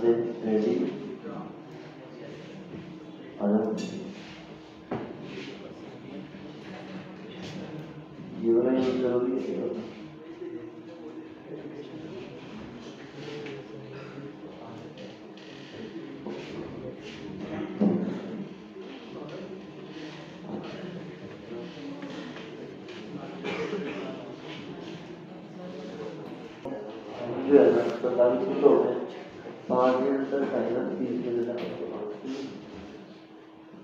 से रेडी ये वाला यूज जरूरी है। जो है ना 45 फुट हो गए 5 दिन तक आएगा 30 बजे तक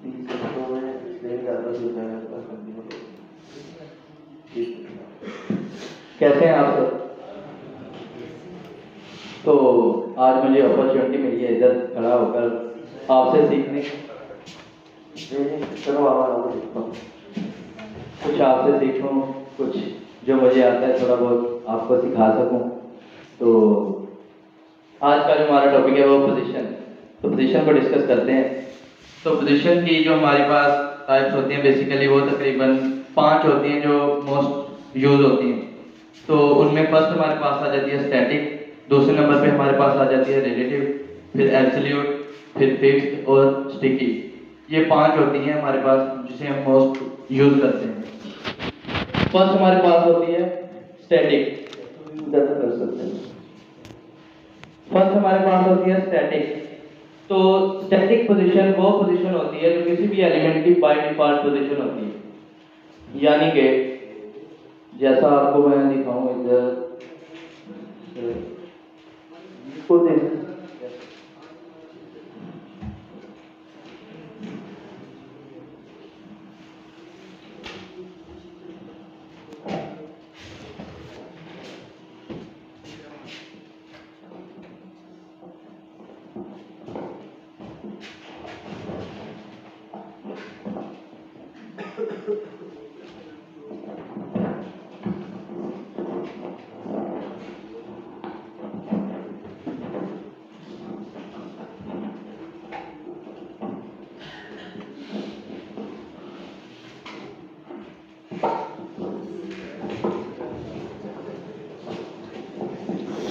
30 मिनटों में इसलिए ज़्यादा हो जाएगा। कैसे हैं आप सब? तो आज मुझे अपॉर्चुनिटी मिली है इधर खड़ा होकर आपसे सीखने चलो कुछ आपसे सीखूं, कुछ जो मुझे आता है थोड़ा बहुत आपको सिखा सकूं। तो आज का जो हमारा टॉपिक है वो पोजीशन। तो पोजीशन को डिस्कस करते हैं। तो पोजीशन की जो हमारे पास टाइप्स होती हैं बेसिकली वो तकरीबन 5 होती हैं जो मोस्ट यूज होती हैं। तो उनमें फर्स्ट हमारे पास आ जाती है स्टैटिक, दूसरे नंबर पे हमारे पास आ जाती है रिलेटिव, फिर एब्सोल्यूट, फिर फिक्स्ड और स्टिकी। ये 5 होती हैं हमारे पास जिसे हम मोस्ट यूज करते हैं। फर्स्ट हमारे पास होती है स्टैटिक। कर सकते हैं। फर्स्ट हमारे पास होती है स्टैटिक। तो स्टैटिक पोजीशन वो पोजीशन होती है जो किसी भी एलिमेंट की बाय डिफॉल्ट पोजीशन होती है। यानी कि जैसा आपको मैं दिखाऊं इधर को देख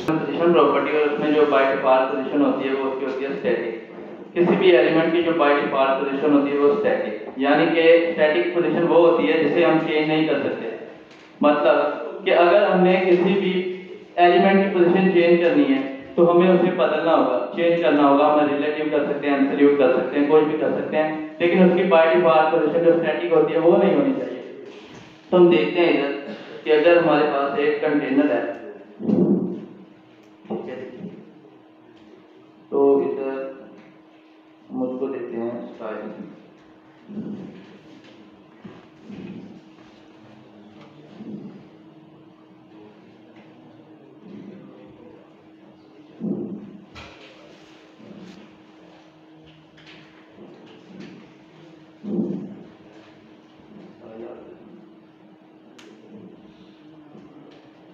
पोजीशन प्रॉपर्टी और उसमें जो बाय डिफॉल्ट पोजीशन होती है वो उसकी होती है स्टैटिक। किसी भी एलिमेंट की जो बाय डिफॉल्ट पोजीशन होती है वो स्टैटिक, यानी कि स्टैटिक पोजीशन वो होती है जिसे हम चेंज नहीं कर सकते। मतलब कि अगर हमने किसी भी एलिमेंट की पोजीशन चेंज करनी है तो हमें उसे बदलना होगा, चेंज करना होगा। हम रिलेटिव कर सकते हैं, एब्सोल्यूट कर सकते हैं, कोई भी कर सकते हैं, लेकिन उसकी बाय डिफॉल्ट पोजीशन जो स्टैटिक होती है वो नहीं होनी चाहिए। तो हम देखते हैं इधर कि अगर हमारे पास एक कंटेनर है, तो इधर मुझको देते हैं स्टाइल।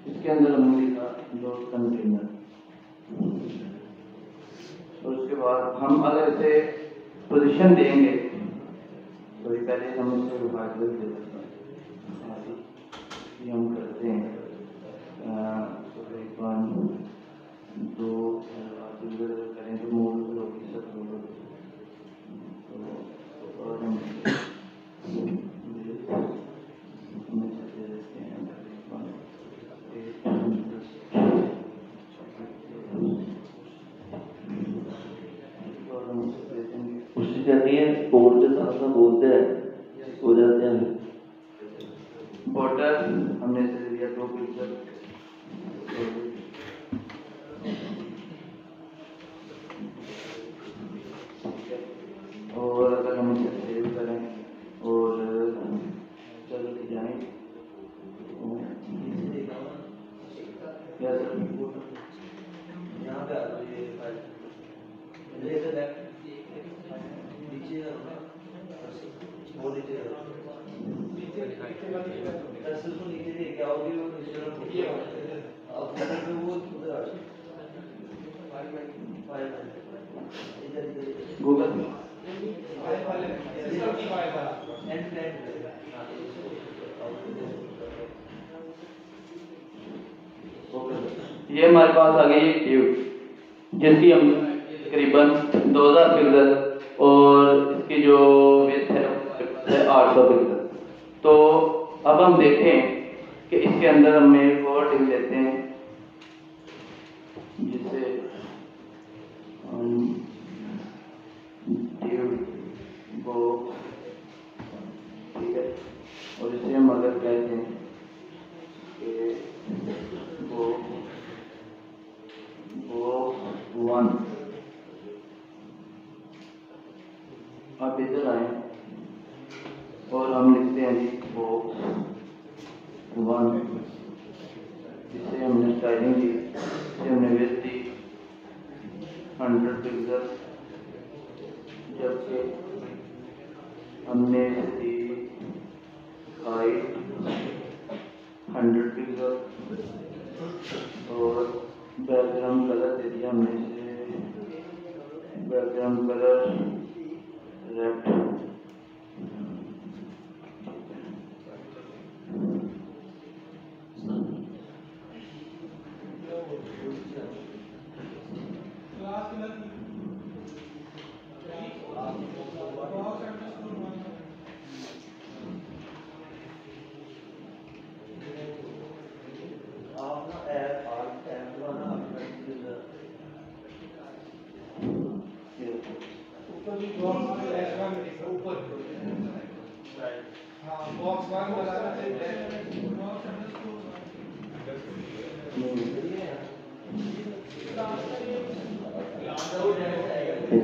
इसके अंदर हमने लिखा दो कंटेनर, और उसके बाद हम अगर इसे पोजीशन देंगे तो पहले हम इसे विभाजित दे देते हैं। ये हम करते हैं 1 2 करें तो मूल होगी सब लोग। तो और हम उससे करनी है कोड के साथ साथ बोलते हैं हो जाते हैं। बॉर्डर हमने इसे दिया 2 पिक्सल, और अगर हम इसे सेव करें और चल के जाएं यहाँ पे आ जाओ। ये गूगल ये हमारे पास आ गई ट्यूब जिसकी हम तकरीबन 2000 पिक्सल और इसकी जो विड्थ है 800 पिक्सल। तो अब हम देखें कि इसके अंदर हम एक और डिव लेते हैं जिसे हम डिव बॉक्स, ठीक है, और इसे हम अगर कहते हैं कि बॉक्स 1, आप इधर आए और हम लिखते हैं जी बॉक्स 1, इसे हमने स्टाइलिंग दी, इसे हमने विड्थ दी 100 पिक्सल, जबकि हमने दी हाइट 100 पिक्सल और बैकग्राउंड कलर दे दिया हमने इसे बैकग्राउंड कलर रेड।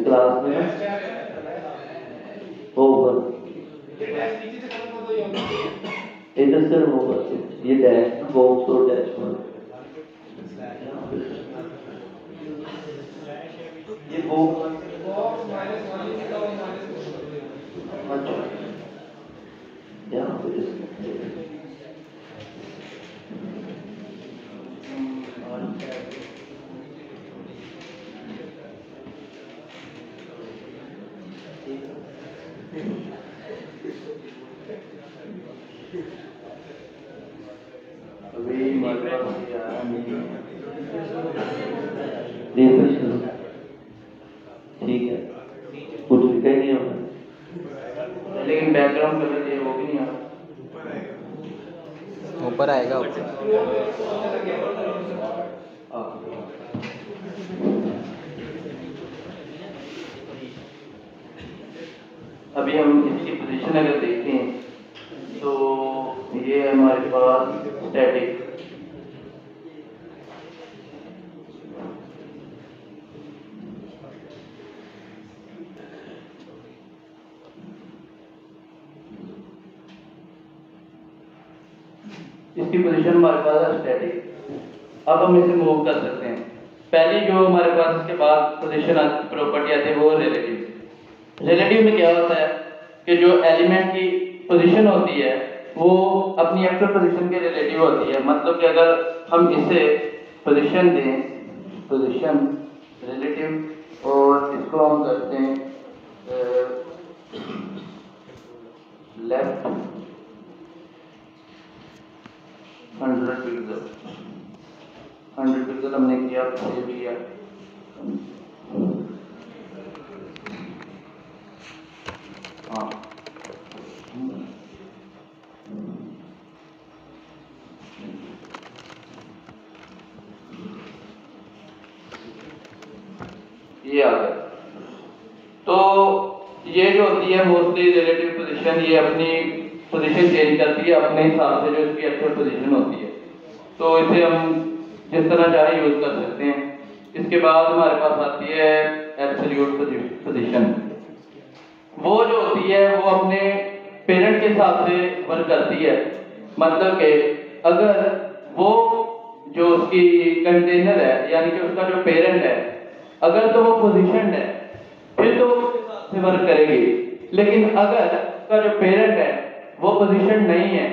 क्लास में होगा इधर से होगा ये डैश बॉक्स और डैश ये बॉक्स अच्छा यहाँ पे अभी हमारे पास यार ठीक है कुछ लिखा ही नहीं होगा लेकिन बैकग्राउंड कलर ये वो भी नहीं आ रहा ऊपर आएगा अभी हम इसकी पोजीशन अगर देखें तो ये है हमारे पास स्टैटिक, इसकी पोजीशन हमारे पास है स्टैटिक। अब हम इसे मूव कर सकते हैं। पहली जो हमारे पास इसके बाद पोजीशन प्रॉपर्टी आती है वो रिलेटिव। रिलेटिव में क्या होता है कि जो एलिमेंट की पोजीशन होती है वो अपनी एक्चुअल पोजीशन के रिलेटिव होती है। मतलब कि अगर हम इसे पोजीशन दें, पोजीशन रिलेटिव, और इसको हम करते हैं लेफ्ट 100 पिक्सल, 100 पिक्सल हमने किया, सेव किया। हाँ ये आ गया। तो ये जो होती है मोस्टली रिलेटिव पोजीशन, ये अपनी पोजीशन चेंज करती है अपने हिसाब से जो इसकी एक्चुअल पोजीशन होती है। तो इसे हम जिस तरह चाहे यूज कर सकते हैं। इसके बाद हमारे पास आती है एब्सोल्यूट पोजीशन। वो जो होती है वो अपने पेरेंट के हिसाब से वर्क करती है। मतलब कि अगर वो जो उसकी कंटेनर है यानी कि उसका जो पेरेंट है, अगर तो वो पोजीशन है फिर तो से वर्क करेगी। लेकिन अगर उसका जो पेरेंट है वो पोजीशन नहीं है,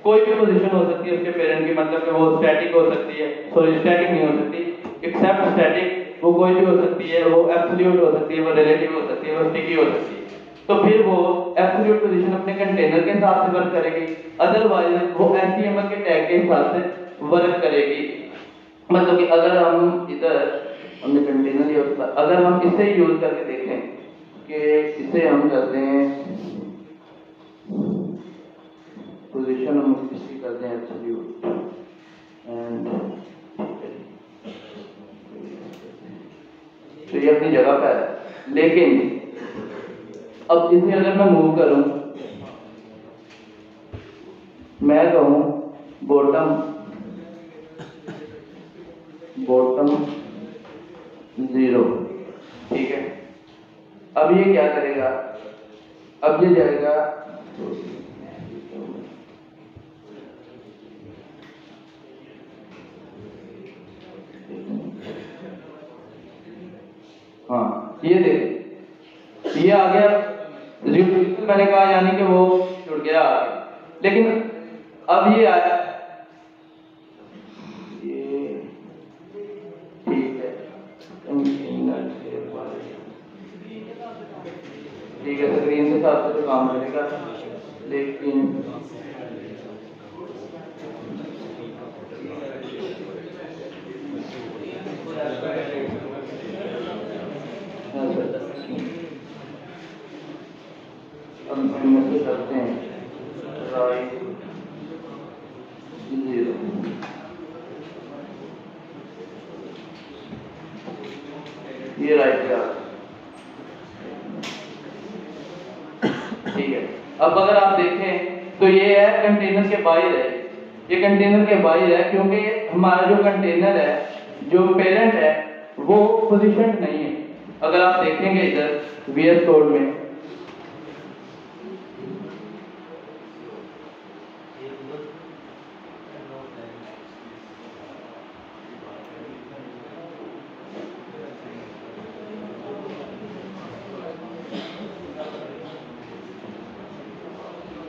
कोई भी पोजीशन हो सकती है उसके पेरेंट की, मतलब कि वो स्टैटिक हो सकती है, सॉरी स्टैटिक नहीं हो सकती, एक्सेप्ट स्टैटिक, वो कोई भी हो सकती है, वो एब्सोल्यूट हो सकती है, वो रिलेटिव हो सकती है, वो स्टिकी हो सकती है। तो फिर वो एब्सोल्यूट पोजीशन अपने कंटेनर के हिसाब से वर्क करेगी, अदरवाइज वो HTML के टैग के हिसाब से वर्क करेगी। मतलब कि अगर हम इधर हमने कंटेनर यूज किया। अगर हम इसे यूज करके देखें कि इसे हम करते हैं पोजीशन, हम इसकी करते हैं एब्सोल्यूट एंड, तो ये अपनी जगह पर है। लेकिन अब इसे अगर मैं मूव करूं, मैं कहूं बॉटम 0, ठीक है। अब ये क्या करेगा, अब ये जाएगा हाँ, ये देख, ये आ गया 0, मैंने कहा यानी कि वो जुड़ गया आगे। लेकिन अब ये आया, ये ठीक है, ठीक है, स्क्रीन के साथ तो काम करेगा, लेकिन हम से करते हैं राइट 0, ये राइट पे आ गया, ठीक है। अब अगर आप देखें तो ये है कंटेनर के बाहर है, ये कंटेनर के बाहर है क्योंकि हमारा जो कंटेनर है, जो पेरेंट है, वो पोजीशन नहीं है। अगर आप देखेंगे इधर VS कोड में,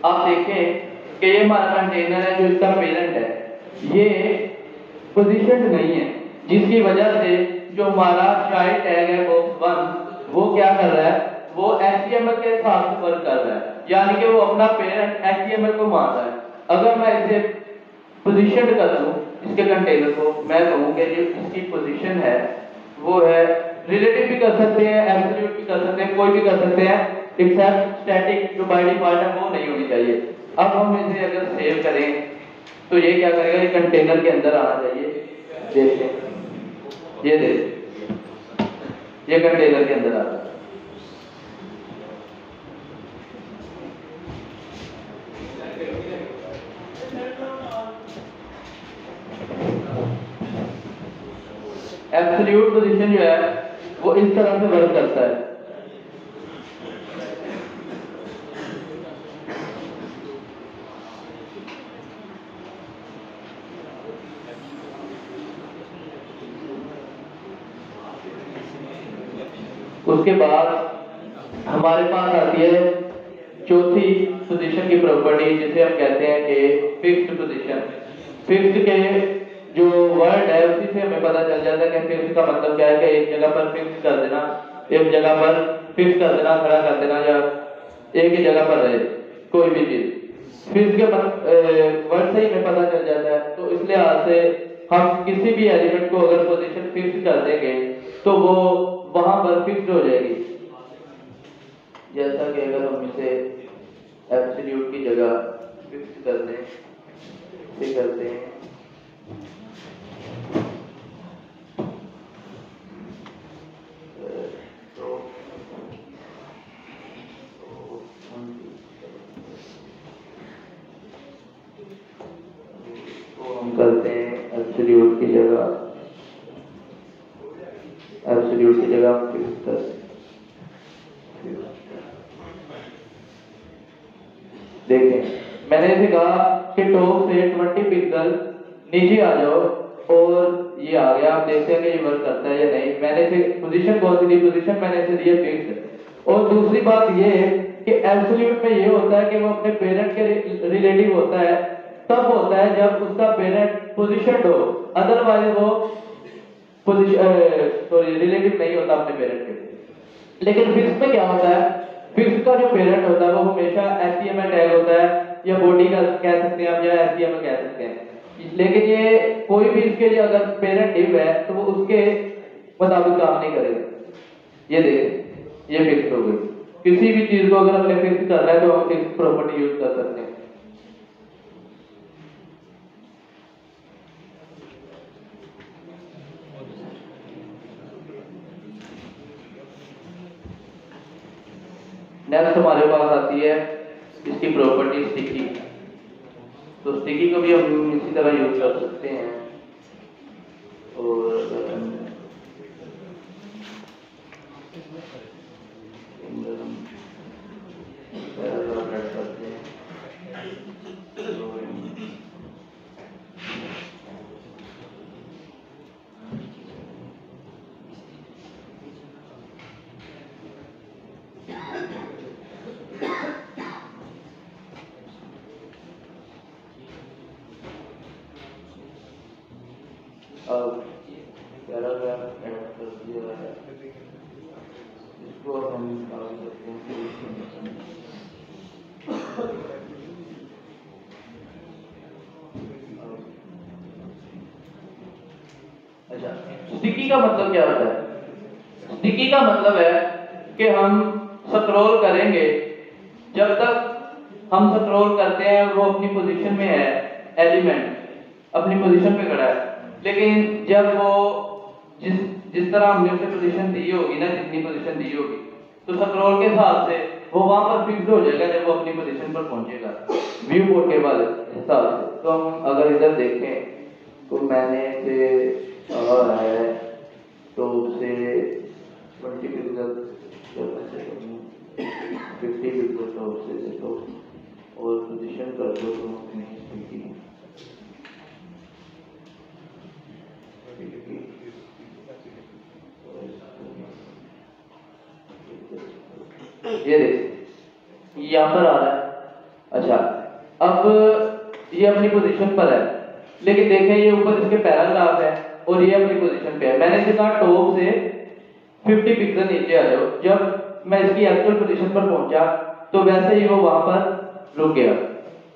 आप देखें कि ये हमारा कंटेनर है, जो इसका पेरेंट है, ये पोजीशन नहीं है, जिसकी वजह से जो हमारा चाइल्ड टैग है बॉक्स 1, वो क्या कर रहा है, वो HTML के साथ वर्क कर रहा है, यानी कि वो अपना पेरेंट HTML को मान रहा है। अगर मैं इसे पोजीशन कर दूं, इसके कंटेनर को, मैं कहूं कि जो इसकी पोजीशन है वो है, रिलेटिव भी कर सकते हैं, एब्सोल्यूट भी कर सकते हैं, कोई भी कर सकते हैं, एक्सेप्ट स्टैटिक जो बाय डिफॉल्ट है वो नहीं होनी चाहिए। अब हम इसे अगर सेव करें तो ये क्या करेगा, ये कंटेनर के अंदर आना चाहिए, देखिए ये देखिए, ये कंटेनर के अंदर आ रहा है। एब्सोल्यूट पोजीशन जो है वो इस तरह से वर्क करता है। उसके बाद हमारे पास आती है चौथी पोजीशन की प्रॉपर्टी, जिसे हम कहते हैं कि फिक्स्ड पोजीशन। फिक्स्ड के जो वर्ड है उसी से हमें पता चल जाता है कि फिक्स का मतलब क्या है, कि एक जगह पर फिक्स कर देना, एक जगह पर फिक्स कर देना, खड़ा कर देना, या एक ही जगह पर रहे कोई भी चीज। फिक्स के वर्ड से ही हमें पता चल जाता है। तो इस लिहाज से हम किसी भी एलिमेंट को अगर पोजीशन फिक्स कर देंगे तो वो वहां पर फिक्स हो जाएगी। जैसा कि अगर हम इसे एब्सोल्यूट की जगह फिक्स कर दें, इसे करते हैं करते हैं एब्सोल्यूट की जगह, एब्सोल्यूट की जगह हम फिक्स करते हैं। देखें मैंने इसे कहा कि टॉप से 20 पिक्सल नीचे आ जाओ और ये आ गया। आप देखते हैं कि ये वर्क करता है या नहीं। मैंने इसे पोजीशन कौन सी दी, पोजीशन मैंने इसे दी फिक्स। और दूसरी बात ये है कि एब्सोल्यूट में ये होता है कि वो अपने पेरेंट के रिलेटिव होता है, तब होता है जब उसका पेरेंट पोजीशन हो, अदरवाइज वो रिलेटिव नहीं होता अपने पेरेंट के। लेकिन फिक्स में क्या होता है, फिक्स का जो पेरेंट होता है वो हमेशा HTML टैग होता है, या बॉडी का कह सकते हैं आप, या HTML कह सकते हैं। लेकिन ये कोई भी इसके लिए अगर पेरेंट डिव है तो वो उसके मुताबिक काम नहीं करेगा। ये देखें, ये फिक्स हो गई। किसी भी चीज को अगर हमने फिक्स करना है तो हम फिक्स प्रॉपर्टी यूज कर सकते हैं। नेक्स्ट हमारे पास आती है इसकी प्रॉपर्टी स्टिकी। तो स्टिकी को भी हम इसी तरह यूज कर सकते हैं। और अगर हम पैराग्राफ ऐड करते हैं अब पैराग्राफ ऐड कर दिया है, इसको हम निकाल सकते हैं। अच्छा, स्टिकी का मतलब क्या होता है? स्टिकी का मतलब है कि हम स्क्रॉल करेंगे, जब तक हम स्क्रॉल करते हैं वो अपनी पोजीशन में है, एलिमेंट अपनी पोजीशन पे खड़ा है, लेकिन जब वो जिस तरह हमने उसे पोजीशन दी होगी ना, जितनी पोजीशन दी होगी, तो स्क्रॉल के हिसाब से वो वहां पर फिक्स हो जाएगा जब वो अपनी पोजीशन पर पहुंचेगा व्यू पोर्टेबल हिसाब से। तो हम अगर इधर देखें तो मैंने इसे है तो उसे 20 पिक्सल 50 पिक्सल का उससे देखो और पोजीशन कर दो तो ये देख यहाँ पर आ रहा है। अच्छा, अब ये अपनी पोजीशन पर है, लेकिन देखें ये ऊपर इसके पैराग्राफ है और ये अपनी पोजीशन पे है। मैंने इसे कहा टॉप से 50 पिक्सल नीचे आ जाओ। जब मैं इसकी एक्चुअल पोजीशन पर पहुंचा तो वैसे ही वो वहां पर रुक गया।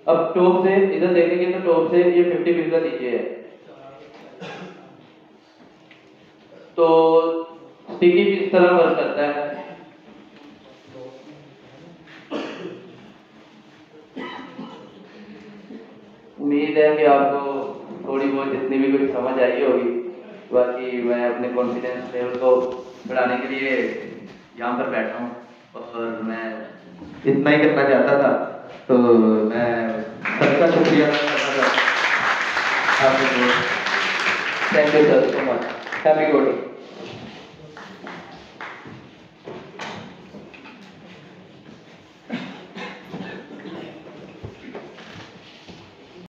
अब टॉप से इधर देखेंगे तो टॉप से ये 50 पिक्सल नीचे है। तो स्टिकी भी इस तरह वर्क करता है। उम्मीद है कि आपको थोड़ी बहुत जितनी भी कुछ समझ आई होगी। बाकी मैं अपने कॉन्फिडेंस लेवल को बढ़ाने के लिए यहाँ पर बैठा हूँ और मैं इतना ही करना चाहता था। तो मैं सबका शुक्रिया करना चाहता हूँ। Thank you sir so much. Happy coding.